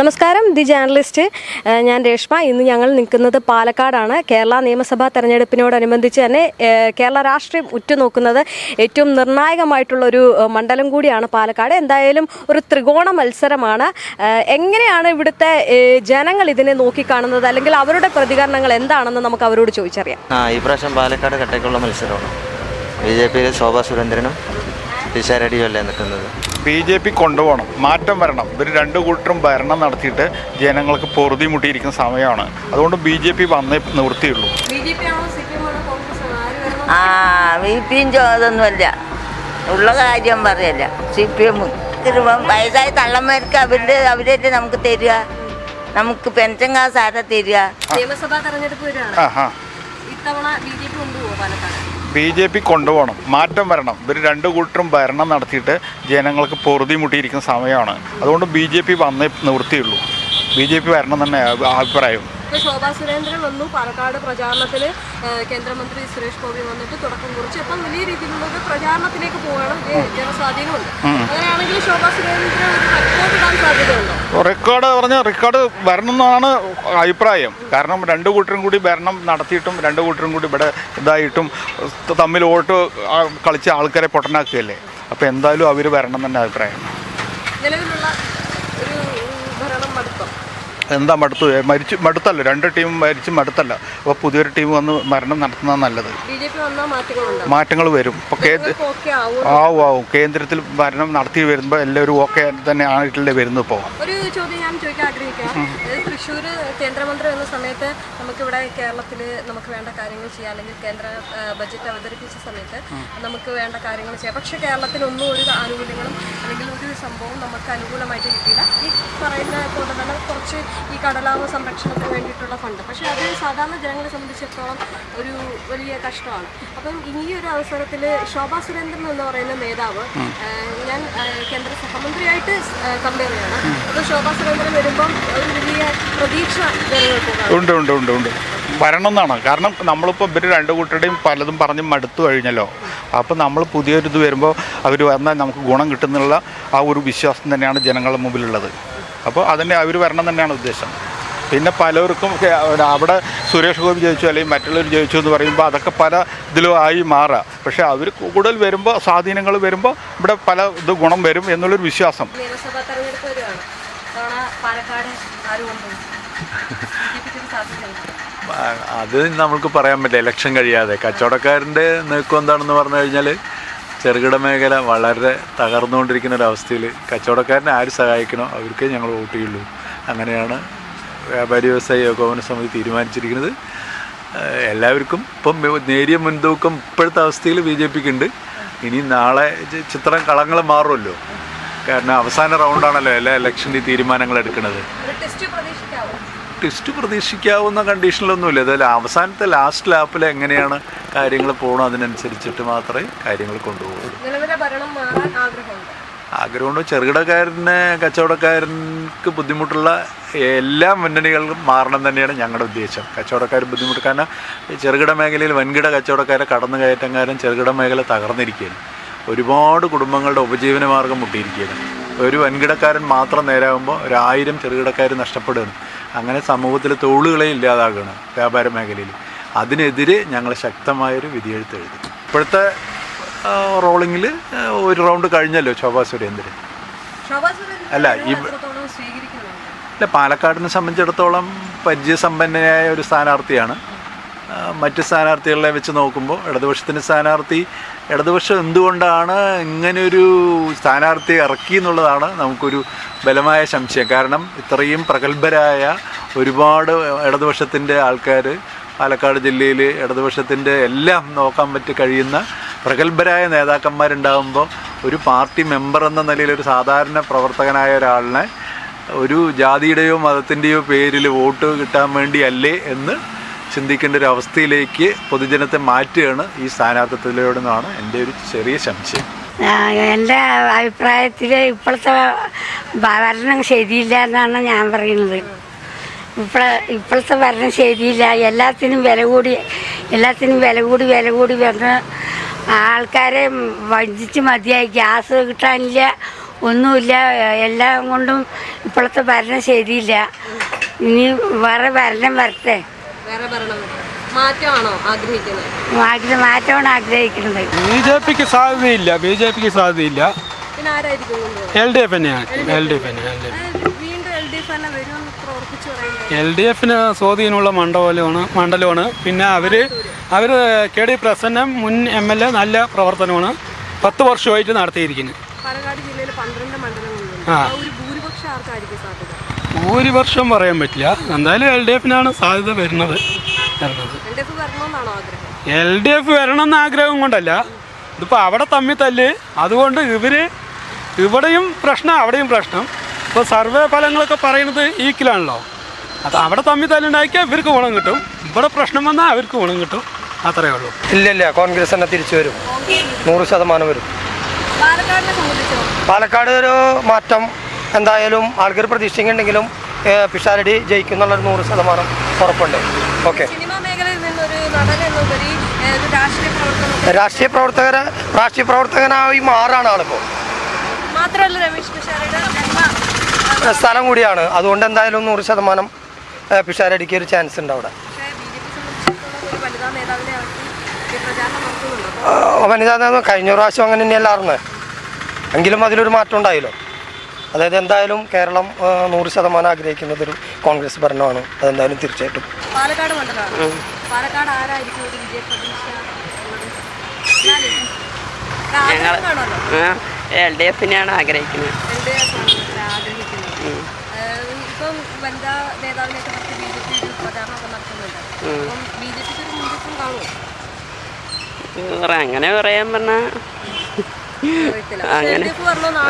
നമസ്കാരം, the journalist. ഞാൻ രേഷ്മ. ഇന്ന് ഞങ്ങൾ നിൽക്കുന്നത് പാലക്കാടാണ്. കേരള നിയമസഭാ തെരഞ്ഞെടുപ്പിനോടനുബന്ധിച്ച് തന്നെ കേരള രാഷ്ട്രീയം ഉറ്റുനോക്കുന്നത് ഏറ്റവും നിർണായകമായിട്ടുള്ളൊരു മണ്ഡലം കൂടിയാണ് പാലക്കാട്. എന്തായാലും ഒരു ത്രികോണ മത്സരമാണ്. എങ്ങനെയാണ് ഇവിടുത്തെ ജനങ്ങൾ ഇതിനെ നോക്കിക്കാണുന്നത്, അല്ലെങ്കിൽ അവരുടെ പ്രതികരണങ്ങൾ എന്താണെന്ന് നമുക്ക് അവരോട് ചോദിച്ചറിയാം. ഈ പ്രാവശ്യം പാലക്കാട് കട്ടയ്ക്കുള്ള മത്സരമാണ്. BJP ശോഭാ സുരേന്ദ്രനും പിഷാരടിയല്ലേ നിൽക്കുന്നത്. BJP കൊണ്ടുപോകണം, മാറ്റം വരണം. ഇവർ രണ്ടു കൂട്ടരും ഭരണം നടത്തിയിട്ട് ജനങ്ങൾക്ക് പൊറുതി മുട്ടിയിരിക്കുന്ന സമയമാണ്. അതുകൊണ്ട് BJP വന്നേ നിവൃത്തിയുള്ളൂ. VPയും അതൊന്നുമല്ല, ഉള്ള കാര്യം പറയല്ല. CPM വയസ്സായ തള്ളന്മാർക്ക് അവരല്ലേ നമുക്ക് തരിക, നമുക്ക് പെൻഷൻ കാശ് ആരാ തരിക. നിയമസഭാ തെരഞ്ഞെടുപ്പ് ഇത്തവണ BJP കൊണ്ടുപോകണം, മാറ്റം വരണം. ഇവർ രണ്ടു കൂട്ടരും ഭരണം നടത്തിയിട്ട് ജനങ്ങൾക്ക് പൊറുതി മുട്ടിയിരിക്കുന്ന സമയമാണ്. അതുകൊണ്ട് BJP വന്നേ നിവൃത്തിയുള്ളൂ. BJP വരണം തന്നെ അഭിപ്രായം. ശോഭാ സുരേന്ദ്രൻ വന്നു പാലക്കാട് പ്രചാരണത്തിന്. കേന്ദ്രമന്ത്രി സുരേഷ് ഗോപി വന്നിട്ട് തുടക്കം കുറിച്ച് അപ്പം വലിയ രീതിയിലുള്ള പ്രചാരണത്തിലേക്ക് പോകണം. ജനസ്വാധീനമുണ്ട്. അങ്ങനെയാണെങ്കിൽ ശോഭാ സുരേന്ദ്രൻ ഒരു റെക്കോർഡ് ഇടാൻ സാധ്യതയുണ്ടോ? റെക്കോർഡ് വരണം എന്നാണ് അഭിപ്രായം. കാരണം രണ്ടു കൂട്ടരും കൂടി ഭരണം നടത്തിയിട്ടും രണ്ടു കൂട്ടരും കൂടി ഇവിടെ ഇതായിട്ടും തമ്മിൽ വോട്ട് കളിച്ച ആൾക്കാരെ പൊട്ടനാക്കുകയല്ലേ. അപ്പോൾ എന്തായാലും അവർ വരണം തന്നെ അഭിപ്രായം. നിലവിലുള്ള ഒരു ഭരണം മടുത്തോ? എന്താ മടുത്തല്ല, രണ്ട് ടീമും മടുത്തല്ല. അപ്പോൾ പുതിയൊരു ടീം വന്ന് ഭരണം നടത്തുന്നത് നല്ലത്. മാറ്റങ്ങൾ വരും. ഇപ്പോൾ ആവും കേന്ദ്രത്തിൽ ഭരണം നടത്തി വരുമ്പോൾ എല്ലാവരും ഓക്കെ തന്നെ ആയിട്ടല്ലേ വരുന്നത്. ഇപ്പോൾ ഒരു ചോദ്യം ഞാൻ ചോദിക്കാൻ ആഗ്രഹിക്കാം. തൃശ്ശൂർ കേന്ദ്രമന്ത്രി എന്ന സമയത്ത് നമുക്കിവിടെ കേരളത്തിൽ നമുക്ക് വേണ്ട കാര്യങ്ങൾ ചെയ്യാം, അല്ലെങ്കിൽ കേന്ദ്ര ബജറ്റ് അവതരിപ്പിച്ച സമയത്ത് നമുക്ക് വേണ്ട കാര്യങ്ങൾ ചെയ്യാം. പക്ഷേ കേരളത്തിലൊന്നും ഒരു ആനുകൂല്യങ്ങളും അല്ലെങ്കിൽ ഒരു സംഭവം നമുക്ക് അനുകൂലമായിട്ട് കിട്ടിയില്ല. ഈ പറയുന്ന പോലെ തന്നെ കുറച്ച് ഈ കടലാമ സംരക്ഷണത്തിന് വേണ്ടിയിട്ടുള്ള ഫണ്ട്, പക്ഷേ അത് സാധാരണ ജനങ്ങളെ സംബന്ധിച്ചിടത്തോളം ഒരു വലിയ കഷ്ടമാണ്. അപ്പം ഈ ഒരു അവസരത്തിൽ ശോഭാ സുരേന്ദ്രൻ എന്ന് പറയുന്ന നേതാവ്, ഞാൻ കേന്ദ്ര സഹമന്ത്രിയായിട്ട് കമ്പയർ ചെയ്യണം. അപ്പോൾ ശോഭാ സുരേന്ദ്രൻ വരുമ്പം ഒരു വലിയ പ്രതീക്ഷ ഉണ്ട് വരണം എന്നാണ്. കാരണം നമ്മളിപ്പോൾ ഇവർ രണ്ടു കൂട്ടരുടെയും പലതും പറഞ്ഞ് മടുത്തു കഴിഞ്ഞല്ലോ. അപ്പോൾ നമ്മൾ പുതിയൊരിത് വരുമ്പോൾ അവർ വന്നാൽ നമുക്ക് ഗുണം കിട്ടുന്നുള്ള ആ ഒരു വിശ്വാസം തന്നെയാണ് ജനങ്ങളുടെ മുമ്പിലുള്ളത്. അപ്പോൾ അതിൻ്റെ അവർ വരണം തന്നെയാണ് ഉദ്ദേശം. പിന്നെ പലർക്കും അവിടെ സുരേഷ് ഗോപി ജയിച്ചു അല്ലെങ്കിൽ മറ്റുള്ളവർ ജയിച്ചു എന്ന് പറയുമ്പോൾ അതൊക്കെ പല ഇതിലും ആയി മാറുക. പക്ഷേ അവർ കൂടുതൽ വരുമ്പോൾ, സ്വാധീനങ്ങൾ വരുമ്പോൾ ഇവിടെ പല ഇത് ഗുണം വരും എന്നുള്ളൊരു വിശ്വാസം. അത് നമുക്ക് പറയാൻ പറ്റില്ല. ഇലക്ഷൻ കഴിയാതെ കച്ചവടക്കാരൻ്റെ നീക്കം എന്താണെന്ന് പറഞ്ഞു കഴിഞ്ഞാൽ, ചെറുകിട മേഖല വളരെ തകർന്നുകൊണ്ടിരിക്കുന്ന ഒരവസ്ഥയിൽ കച്ചവടക്കാരനെ ആര് സഹായിക്കണോ അവർക്കേ ഞങ്ങൾ വോട്ട് ചെയ്യുള്ളൂ. അങ്ങനെയാണ് വ്യാപാരി വ്യവസായി ഏകോപന സമിതി തീരുമാനിച്ചിരിക്കുന്നത്. എല്ലാവർക്കും ഇപ്പം നേരിയ മുൻതൂക്കം ഇപ്പോഴത്തെ അവസ്ഥയിൽ BJPക്ക് ഉണ്ട്. ഇനി നാളെ ചിത്രം കളങ്ങൾ മാറുമല്ലോ. കാരണം അവസാന റൗണ്ടാണല്ലോ എല്ലാ ഇലക്ഷൻ്റെ തീരുമാനങ്ങൾ എടുക്കുന്നത്. ടെസ്റ്റ് പ്രതീക്ഷിക്കാവുന്ന കണ്ടീഷനിലൊന്നുമില്ല. അതിൽ അവസാനത്തെ ലാസ്റ്റ് ലാപ്പിൽ എങ്ങനെയാണ് കാര്യങ്ങൾ പോകണം, അതിനനുസരിച്ചിട്ട് മാത്രമേ കാര്യങ്ങൾ കൊണ്ടുപോകൂ. ആഗ്രഹമുണ്ട്. ചെറുകിടക്കാരന്, കച്ചവടക്കാരർക്ക് ബുദ്ധിമുട്ടുള്ള എല്ലാ മുന്നണികളും മാറണം തന്നെയാണ് ഞങ്ങളുടെ ഉദ്ദേശം. കച്ചവടക്കാർ ബുദ്ധിമുട്ട്, കാരണം ചെറുകിട മേഖലയിൽ വൻകിട കച്ചവടക്കാരെ കടന്നുകയറ്റം ചെറുകിട മേഖല തകർന്നിരിക്കുകയാണ്. ഒരുപാട് കുടുംബങ്ങളുടെ ഉപജീവന മാർഗം മുട്ടിയിരിക്കുകയാണ്. ഒരു വൻകിടക്കാരൻ മാത്രം നേരാകുമ്പോൾ 1000 ചെറുകിടക്കാർ നഷ്ടപ്പെടുകയാണ്. അങ്ങനെ സമൂഹത്തിൽ തൊഴിലുകളെ ഇല്ലാതാകുകയാണ് വ്യാപാര മേഖലയിൽ. അതിനെതിരെ ഞങ്ങൾ ശക്തമായൊരു വിധിയെഴുത്ത് എഴുതി. ഇപ്പോഴത്തെ റോളിങ്ങിൽ ഒരു റൗണ്ട് കഴിഞ്ഞല്ലോ ശോഭാ സുരേന്ദ്രൻ. പാലക്കാടിനെ സംബന്ധിച്ചിടത്തോളം പരിചയസമ്പന്നനായ ഒരു സ്ഥാനാർത്ഥിയാണ്. മറ്റ് സ്ഥാനാർത്ഥികളെ വെച്ച് നോക്കുമ്പോൾ ഇടതുപക്ഷത്തിൻ്റെ സ്ഥാനാർത്ഥി, ഇടതുപക്ഷം എന്തുകൊണ്ടാണ് ഇങ്ങനെയൊരു സ്ഥാനാർത്ഥിയെ ഇറക്കി എന്നുള്ളതാണ് നമുക്കൊരു ബലമായ സംശയം. കാരണം ഇത്രയും പ്രഗത്ഭരായ ഒരുപാട് ഇടതുപക്ഷത്തിൻ്റെ ആൾക്കാർ പാലക്കാട് ജില്ലയിൽ ഇടതുപക്ഷത്തിൻ്റെ എല്ലാം നോക്കാൻ പറ്റി കഴിയുന്ന പ്രഗത്ഭരായ നേതാക്കന്മാരുണ്ടാകുമ്പോൾ ഒരു പാർട്ടി മെമ്പർ എന്ന നിലയിൽ ഒരു സാധാരണ പ്രവർത്തകനായ ഒരാളിനെ ഒരു ജാതിയുടെയോ മതത്തിൻ്റെയോ പേരിൽ വോട്ട് കിട്ടാൻ വേണ്ടിയല്ലേ എന്ന് ചിന്തിക്കേണ്ട ഒരു അവസ്ഥയിലേക്ക് പൊതുജനത്തെ മാറ്റുകയാണ് ഈ സ്ഥാനാർത്ഥിത്വത്തിലൂടെന്നാണ് എൻ്റെ ഒരു ചെറിയ സംശയം. എൻ്റെ അഭിപ്രായത്തിൽ ഇപ്പോഴത്തെ ഭരണം ശരിയില്ല എന്നാണ് ഞാൻ പറയുന്നത്. ഇപ്പോഴത്തെ ഭരണം ശരിയില്ല. എല്ലാത്തിനും വില കൂടി വന്ന് ആൾക്കാരെ വഞ്ചിച്ച് മതിയായി. ഗ്യാസ് കിട്ടാനില്ല, ഒന്നുമില്ല. എല്ലാം കൊണ്ടും ഇപ്പോഴത്തെ ഭരണം ശരിയില്ല. ഇനി വേറെ ഭരണം വരട്ടെ. വേറെ ഭരണം മാറ്റമാണോ ആഗ്രഹിക്കുന്നത്? മാറ്റമാണ് ആഗ്രഹിക്കുന്നത്. ബി ജെ പിക്ക് സാധ്യതയില്ല. പിന്നെ ആരായിരിക്കും കൊണ്ടുപോകുന്നത്? LDF തന്നെയാണ്. വീണ്ടും LDF തന്നെ വരുമെന്ന് ഉറപ്പിച്ചു പറയുന്നത്? LDFന് സ്വാധീനമുള്ള മണ്ഡലമാണ്. പിന്നെ അവർ KD പ്രസന്നം മുൻ MLA നല്ല പ്രവർത്തനമാണ് 10 വർഷമായിട്ട് നടത്തിയിരിക്കുന്നത്. പാലക്കാട് ജില്ലയിൽ 12 മണ്ഡലങ്ങളുണ്ട്. ഒരു ഭൂരിപക്ഷം ആർക്കായിരിക്കും സാധ്യത? ഭൂരിപക്ഷം പറയാൻ പറ്റില്ല. എന്തായാലും LDFനാണ് സാധ്യത വരുന്നത്. LDF വരണമെന്നാണോ ആഗ്രഹം? LDF വരണമെന്ന് ആഗ്രഹം കൊണ്ടല്ല, ഇതിപ്പോൾ അവിടെ തമ്മിൽ തല്ല്. അതുകൊണ്ട് ഇവിടെയും പ്രശ്നം അവിടെയും പ്രശ്നം. ഇപ്പോൾ സർവേ ഫലങ്ങളൊക്കെ പറയുന്നത് ഈക്വലാണല്ലോ. അത് അവിടെ തമ്മിൽ തല്ലുണ്ടാക്കിയാൽ ഇവർക്ക് ഗുണം കിട്ടും, ഇവിടെ പ്രശ്നം വന്നാൽ അവർക്ക് ഗുണം കിട്ടും. അത്രയേ ഉള്ളൂ. ഇല്ല, കോൺഗ്രസ് തന്നെ തിരിച്ചു വരും. 100% വരും. പാലക്കാടിനെ സംബന്ധിച്ചോ? പാലക്കാട് ഒരു മാറ്റം എന്തായാലും ആൾക്കാർ പ്രതീക്ഷിക്കുന്നുണ്ടെങ്കിലും പിഷാരടി ജയിക്കും എന്നുള്ളൊരു 100% ഉറപ്പുണ്ട്. ഓക്കെ. സിനിമാ മേഖലയിൽ നിന്നൊരു നടൻ എന്നുപരി രാഷ്ട്രീയ പ്രവർത്തകനായി മാറാണ് ആളിപ്പോൾ. മാത്രമല്ല രമേശ് പിഷാരടിയുടെ സ്ഥലം കൂടിയാണ്. അതുകൊണ്ട് എന്തായാലും 100% പിഷാരടിക്ക് ഒരു ചാൻസ് ഉണ്ട് അവിടെ. വനിതാ നേതാവ് കഴിഞ്ഞ പ്രാവശ്യം അങ്ങനെ തന്നെയല്ലായിരുന്നു. എങ്കിലും അതിലൊരു മാറ്റം ഉണ്ടായല്ലോ. അതായത് എന്തായാലും കേരളം 100% ആഗ്രഹിക്കുന്നത് ഒരു കോൺഗ്രസ് ഭരണമാണ്. അതെന്തായാലും തീർച്ചയായിട്ടും. പാലക്കാട് മണ്ഡലമാണ്. പാലക്കാട് ആരായിരിക്കും ഒരു വിജയ പ്രതീക്ഷ? LDFനെയാണ് ആഗ്രഹിക്കുന്നത്. ഇപ്പം വനിതാ നേതാവിനെയൊക്കെ നിർത്തി BJP ഒരു പ്രചാരണമൊക്കെ നടത്തുന്നുണ്ട്. അപ്പം BJPക്ക് ഒരു മുൻതൂക്കം കാണുമോ? അങ്ങനെ പറയാൻ പറഞ്ഞാൽ അങ്ങനെ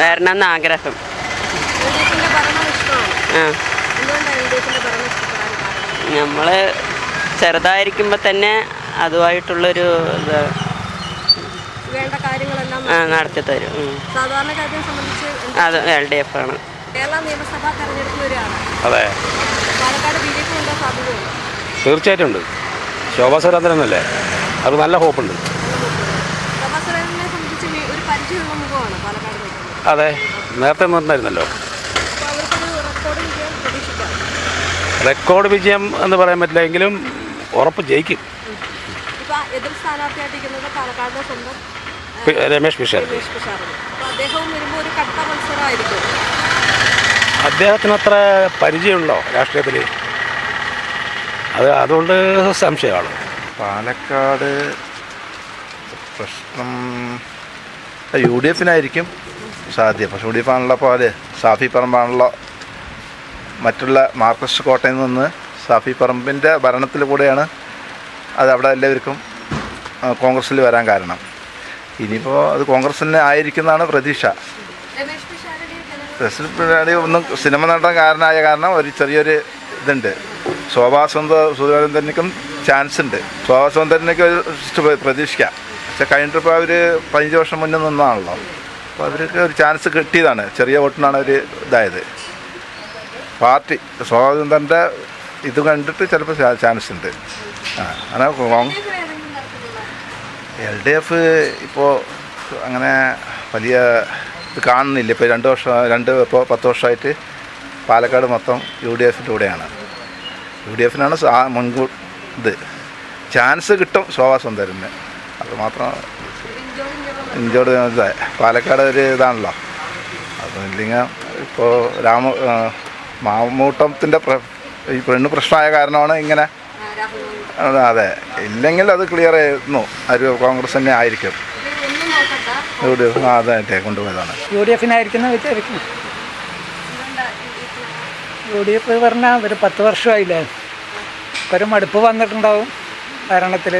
വരണമെന്ന് ആഗ്രഹം. LDFന്റെ ഭരണം ഇഷ്ടമാണ്. എന്തുകൊണ്ടാണ് LDFന്റെ ഭരണം ഇഷ്ടപ്പെടാൻ കാരണം? നമ്മൾ ചെറുതായിരിക്കുമ്പോൾ തന്നെ അതുമായിട്ടുള്ളൊരു ഇത് വേണ്ട കാര്യങ്ങളെല്ലാം നടത്തി തരും. സാധാരണക്കാരെ സംബന്ധിച്ച് അത് LDF ആണ്. കേരള നിയമസഭാ തെരഞ്ഞെടുപ്പ് വരികയാണ്. അതെ, പാലക്കാട് BJP ഉണ്ടോ? സാധ്യതയുണ്ടോ? തീർച്ചയായിട്ടും ഉണ്ട്. ശോഭാ സുരേന്ദ്രനല്ലേ, അത് നല്ല ഹോപ്പുണ്ട്. ശോഭാ സുരേന്ദ്രനെ സംബന്ധിച്ച് ഒരു പരിചയമുള്ള മുഖമാണ് പാലക്കാട് നിൽക്കുന്നത്. അതെ, നേരത്തെ നിന്നിരുന്നല്ലോ. അപ്പോൾ അവർക്കൊരു റെക്കോർഡ് വിജയം പ്രതീക്ഷിക്കാം. റെക്കോർഡ് വിജയം എന്ന് പറയാൻ പറ്റില്ല, എങ്കിലും ഉറപ്പ് ജയിക്കും. ഇപ്പോൾ എതിർ സ്ഥാനാർത്ഥിയായിട്ടിരിക്കുന്നത് പാലക്കാടിന്റെ സ്വന്തം രമേശ് പിഷാരടി. അപ്പോൾ അദ്ദേഹവും വരുമ്പോൾ ഒരു കട്ട മത്സരമായിരിക്കും. അദ്ദേഹത്തിന് അത്ര പരിചയമുണ്ടോ രാഷ്ട്രീയത്തിൽ? അതുകൊണ്ട് സംശയമാണ്. പാലക്കാട് പ്രശ്നം UDFനായിരിക്കും സാധ്യം. പക്ഷേ UDF ആണല്ലോ പോലെ ഷാഫി പറമ്പാണല്ലോ മറ്റുള്ള മാർക്സിസ്റ്റ് കോട്ടയിൽ നിന്ന് ഷാഫി പറമ്പിൻ്റെ ഭരണത്തിൽ കൂടെയാണ് അത് അവിടെ എല്ലാവർക്കും കോൺഗ്രസ്സിൽ വരാൻ കാരണം. ഇനിയിപ്പോൾ അത് കോൺഗ്രസ് തന്നെ ആയിരിക്കുന്നതാണ് പ്രതീക്ഷ. രമേശ് പിഷാരടി ഒന്നും സിനിമ നടൻ കാരണം ഒരു ചെറിയൊരു ഇതുണ്ട്. ശോഭാ സുരേന്ദ്രനും ചാൻസ് ഉണ്ട്. ശോഭാ സുരേന്ദ്രനൊക്കെ പ്രതീക്ഷിക്കാം. പക്ഷെ കഴിഞ്ഞിട്ടിപ്പോൾ അവർ 15 വർഷം മുന്നേ നിന്നാണല്ലോ. അപ്പോൾ അവർക്ക് ഒരു ചാൻസ് കിട്ടിയതാണ്. ചെറിയ വോട്ടിനാണ് അവർ ഇതായത്. പാർട്ടി ശോഭാ സുരേന്ദ്രൻ്റെ ഇത് കണ്ടിട്ട് ചിലപ്പോൾ ചാൻസ് ഉണ്ട്. അങ്ങനെ LDF ഇപ്പോൾ അങ്ങനെ വലിയ ഇത് കാണുന്നില്ല. ഇപ്പോൾ 10 വർഷമായിട്ട് പാലക്കാട് മൊത്തം UDFൻ്റെ കൂടെയാണ്. UDFനാണ് മുൻകൂർ ഇത് ചാൻസ് കിട്ടും ശോഭാ സുരേന്ദ്രന്. അത് മാത്രം ഇഞ്ചോട് പാലക്കാട് ഒരു ഇതാണല്ലോ. അപ്പോൾ ഇല്ലെങ്കിൽ ഇപ്പോൾ മാമൂട്ടത്തിൻ്റെ ഈ പെണ്ണ് പ്രശ്നമായ കാരണമാണ് ഇങ്ങനെ. അതെ, ഇല്ലെങ്കിൽ അത് ക്ലിയർ ആയിരുന്നു. ഒരു കോൺഗ്രസ് തന്നെ ആയിരിക്കും. UDF അതായിട്ടേ കൊണ്ടുപോയതാണ്. UDFനായിരിക്കുന്ന വിചാരിക്കുന്നു. UDF പറഞ്ഞാൽ ഒരു 10 വർഷമായില്ലേ, ഒരു മടുപ്പ് വന്നിട്ടുണ്ടാവും ഭരണത്തിൽ.